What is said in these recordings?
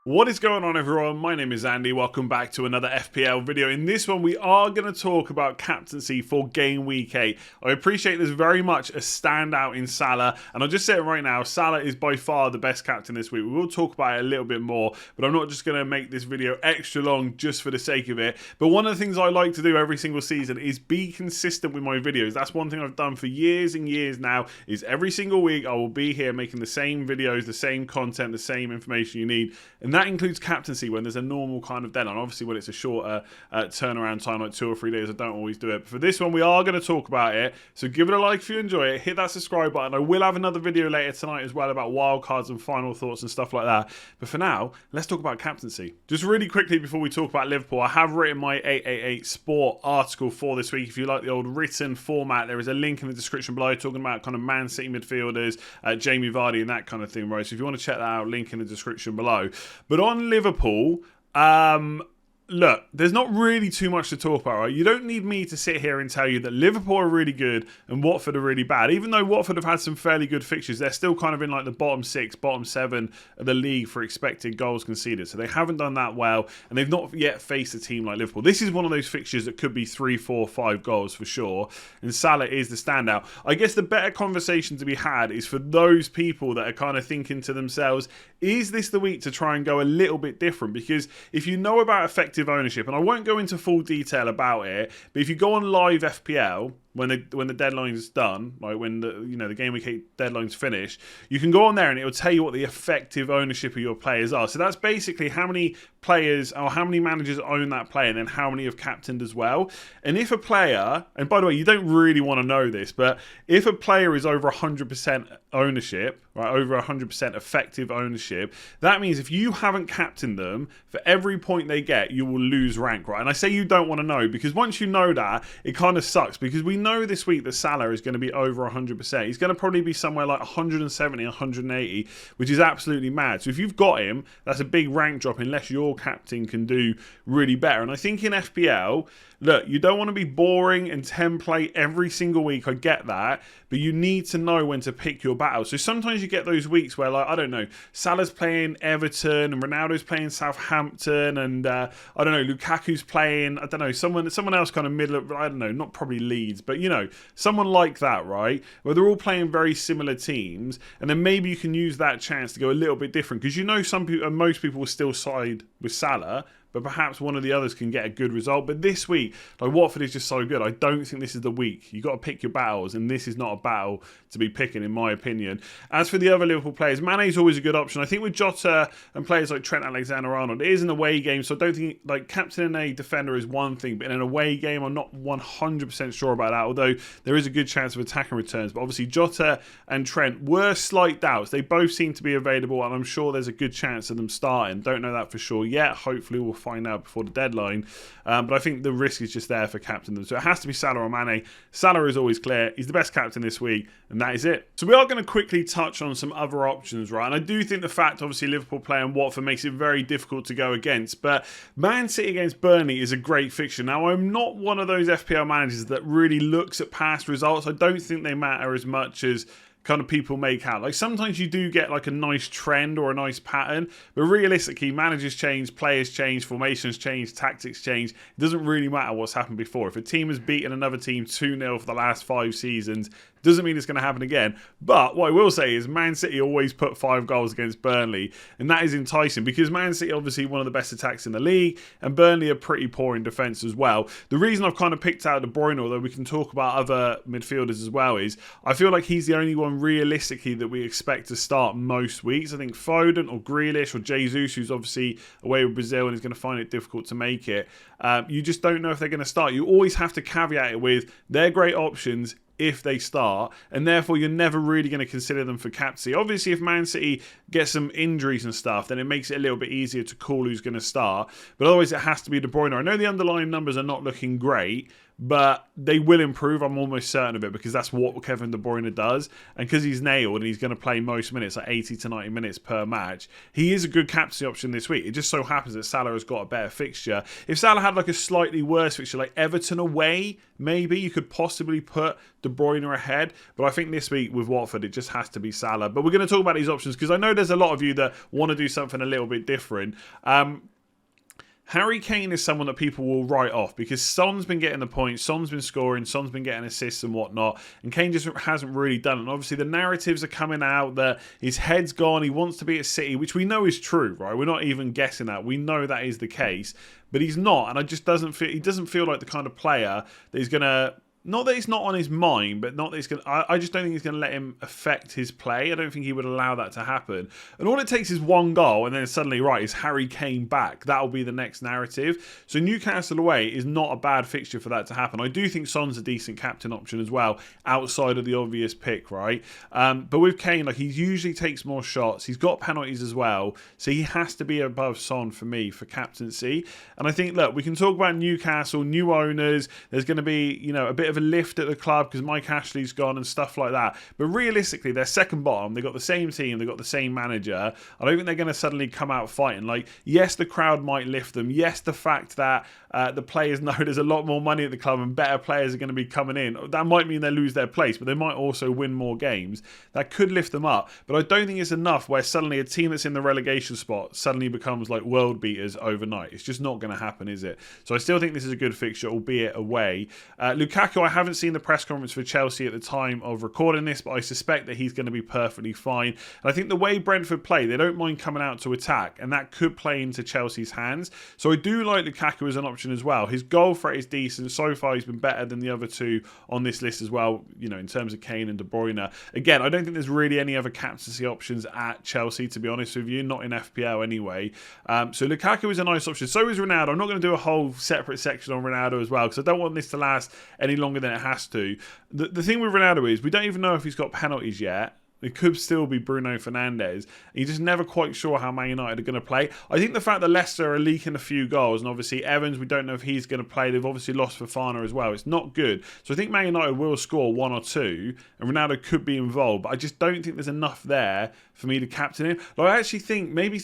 What is going on, everyone? My name is Andy. Welcome back to another FPL video. In this one, we are going to talk about captaincy for game week 8. I appreciate there's very much a standout in Salah, and I'll just say it right now, Salah is by far the best captain this week. We will talk about it a little bit more, but I'm not just going to make this video extra long just for the sake of it. But one of the things I like to do every single season is be consistent with my videos. That's one thing I've done for years and years now, is every single week I will be here making the same videos, the same content, the same information you need. And that includes captaincy when there's a normal kind of deadline. Obviously, when it's a shorter turnaround time, like 2 or 3 days, I don't always do it. But for this one, we are going to talk about it. So give it a like if you enjoy it. Hit that subscribe button. I will have another video later tonight as well about wildcards and final thoughts and stuff like that. But for now, let's talk about captaincy. Just really quickly before we talk about Liverpool, I have written my 888 Sport article for this week. If you like the old written format, there is a link in the description below talking about kind of Man City midfielders, Jamie Vardy and that kind of thing, right? So if you want to check that out, link in the description below. But on Liverpool, look, there's not really too much to talk about, right? You don't need me to sit here and tell you that Liverpool are really good and Watford are really bad. Even though Watford have had some fairly good fixtures, they're still kind of in like the bottom 6, bottom 7 of the league for expected goals conceded. So they haven't done that well, and they've not yet faced a team like Liverpool. This is one of those fixtures that could be 3, 4, 5 goals for sure, and Salah is the standout. I guess the better conversation to be had is for those people that are kind of thinking to themselves, is this the week to try and go a little bit different? Because if you know about effective ownership, and I won't go into full detail about it, but if you go on live FPL when the deadline's done, like when the game week 8 deadline's finished, you can go on there and it will tell you what the effective ownership of your players are. So that's basically how many players or how many managers own that player and then how many have captained as well. And if a player, and by the way, you don't really want to know this, but if a player is over 100% ownership, right, over 100% effective ownership, that means if you haven't captained them, for every point they get, you will lose rank, right? And I say you don't want to know, because once you know that, it kind of sucks, because we know this week that Salah is going to be over 100%. He's going to probably be somewhere like 170, 180, which is absolutely mad. So if you've got him, that's a big rank drop unless your captain can do really better. And I think in FPL, look, you don't want to be boring and template every single week. I get that, but you need to know when to pick your battles. So sometimes you get those weeks where, like, I don't know, Salah's playing Everton and Ronaldo's playing Southampton, and I don't know, Lukaku's playing, I don't know, someone else kind of middle of, I don't know, not probably Leeds, but you know, someone like that, right? Where they're all playing very similar teams, and then maybe you can use that chance to go a little bit different, because you know some people, and most people will still side with Salah, but perhaps one of the others can get a good result. But this week, like, Watford is just so good. I don't think this is the week. You've got to pick your battles, and this is not a battle to be picking, in my opinion. As for the other Liverpool players, Mane's always a good option. I think with Jota and players like Trent Alexander-Arnold, it is an away game, so I don't think, like, captaining a defender is one thing, but in an away game, I'm not 100% sure about that, although there is a good chance of attacking returns. But obviously, Jota and Trent were slight doubts. They both seem to be available, and I'm sure there's a good chance of them starting. Don't know that for sure yet. Hopefully, we'll find out before the deadline, but I think the risk is just there for captain them, so it has to be Salah or Mane. Salah is always clear. He's the best captain this week, and that is it. So we are going to quickly touch on some other options, right? And I do think the fact, obviously, Liverpool playing Watford makes it very difficult to go against, but Man City against Burnley is a great fixture. Now, I'm not one of those FPL managers that really looks at past results. I don't think they matter as much as kind of people make out. Like, sometimes you do get like a nice trend or a nice pattern, but realistically, managers change, players change, formations change, tactics change. It doesn't really matter what's happened before. If a team has beaten another team 2-0 for the last 5 seasons, doesn't mean it's going to happen again. But what I will say is Man City always put 5 goals against Burnley, and that is enticing because Man City obviously one of the best attacks in the league, and Burnley are pretty poor in defence as well. The reason I've kind of picked out De Bruyne, although we can talk about other midfielders as well, is I feel like he's the only one realistically that we expect to start most weeks. I think Foden or Grealish or Jesus, who's obviously away with Brazil and is going to find it difficult to make it, you just don't know if they're going to start. You always have to caveat it with they're great options if they start, and therefore you're never really going to consider them for captaincy. Obviously, if Man City get some injuries and stuff, then it makes it a little bit easier to call who's going to start, but otherwise it has to be De Bruyne. I know the underlying numbers are not looking great, but they will improve. I'm almost certain of it, because that's what Kevin De Bruyne does. And because he's nailed and he's going to play most minutes, like 80 to 90 minutes per match, he is a good captaincy option this week. It just so happens that Salah has got a better fixture. If Salah had like a slightly worse fixture, like Everton away, maybe you could possibly put De Bruyne ahead. But I think this week with Watford, it just has to be Salah. But we're going to talk about these options because I know there's a lot of you that want to do something a little bit different. Harry Kane is someone that people will write off because Son's been getting the points, Son's been scoring, Son's been getting assists and whatnot, and Kane just hasn't really done it. And obviously the narratives are coming out that his head's gone, he wants to be at City, which we know is true, right? We're not even guessing that. We know that is the case, but he's not, and he doesn't feel like the kind of player that he's going to... Not that it's not on his mind, but not that he's going to... I just don't think he's going to let him affect his play. I don't think he would allow that to happen. And all it takes is one goal, and then suddenly, right, is Harry Kane back. That'll be the next narrative. So Newcastle away is not a bad fixture for that to happen. I do think Son's a decent captain option as well, outside of the obvious pick, right? But with Kane, like, he usually takes more shots. He's got penalties as well. So he has to be above Son for me for captaincy. And I think, look, we can talk about Newcastle, new owners. There's going to be, you know, a bit of a lift at the club because Mike Ashley's gone and stuff like that. But realistically, they're second bottom. They've got the same team. They've got the same manager. I don't think they're going to suddenly come out fighting. Like, yes, the crowd might lift them. Yes, the fact that the players know there's a lot more money at the club and better players are going to be coming in. That might mean they lose their place, but they might also win more games. That could lift them up. But I don't think it's enough where suddenly a team that's in the relegation spot suddenly becomes like world beaters overnight. It's just not going to happen, is it? So I still think this is a good fixture, albeit away. Lukaku, I haven't seen the press conference for Chelsea at the time of recording this, but I suspect that he's going to be perfectly fine. And I think the way Brentford play, they don't mind coming out to attack, and that could play into Chelsea's hands. So I do like Lukaku as an option as well. His goal threat is decent. So far, he's been better than the other two on this list as well, you know, in terms of Kane and De Bruyne. Again, I don't think there's really any other captaincy options at Chelsea, to be honest with you, not in FPL anyway. So Lukaku is a nice option. So is Ronaldo. I'm not going to do a whole separate section on Ronaldo as well, because I don't want this to last any longer than it has to. The thing with Ronaldo is we don't even know if he's got penalties yet. It could still be Bruno Fernandes. You're just never quite sure how Man United are going to play. I think the fact that Leicester are leaking a few goals, and obviously Evans, we don't know if he's going to play. They've obviously lost Fofana as well. It's not good. So I think Man United will score one or two, and Ronaldo could be involved. But I just don't think there's enough there for me to captain him. Like, I actually think maybe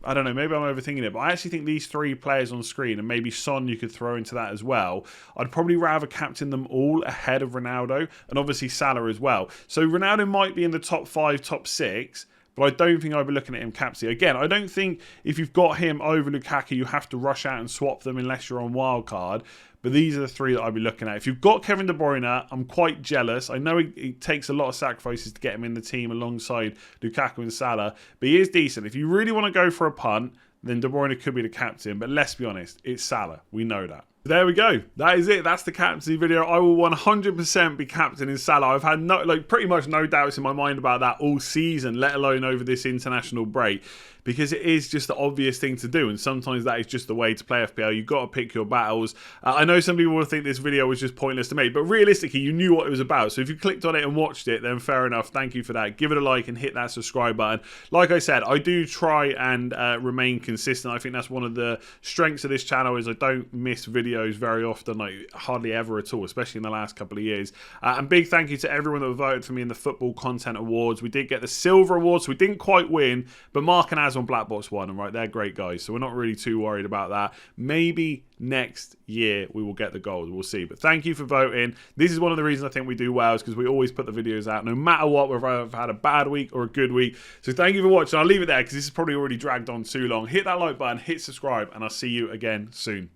I don't know, maybe I'm overthinking it, but I actually think these three players on screen, and maybe Son you could throw into that as well, I'd probably rather captain them all ahead of Ronaldo, and obviously Salah as well. So Ronaldo might be in the top 5, top 6, but I don't think I'd be looking at him captain. Again, I don't think if you've got him over Lukaku, you have to rush out and swap them unless you're on wildcard. But these are the three that I'd be looking at. If you've got Kevin De Bruyne, I'm quite jealous. I know it takes a lot of sacrifices to get him in the team alongside Lukaku and Salah, but he is decent. If you really want to go for a punt, then De Bruyne could be the captain. But let's be honest, it's Salah. We know that. There we go. That is it. That's the captaincy video. I will 100% be captaining Salah. I've had pretty much no doubts in my mind about that all season, let alone over this international break, because it is just the obvious thing to do, and sometimes that is just the way to play FPL. You've got to pick your battles. I know some people will think this video was just pointless to make, but realistically, you knew what it was about. So if you clicked on it and watched it, then fair enough. Thank you for that. Give it a like and hit that subscribe button. Like I said, I do try and remain consistent. I think that's one of the strengths of this channel is I don't miss videos very often, like hardly ever at all, especially in the last couple of years. And big thank you to everyone that voted for me in the Football Content Awards. We did get the Silver Award, so we didn't quite win, but Mark and Az on Black Box won, and right, they're great guys, so we're not really too worried about that. Maybe next year we will get the gold, we'll see. But thank you for voting. This is one of the reasons I think we do well, is because we always put the videos out no matter what, whether I've had a bad week or a good week. So thank you for watching. I'll leave it there because this has probably already dragged on too long. Hit that like button, hit subscribe, and I'll see you again soon.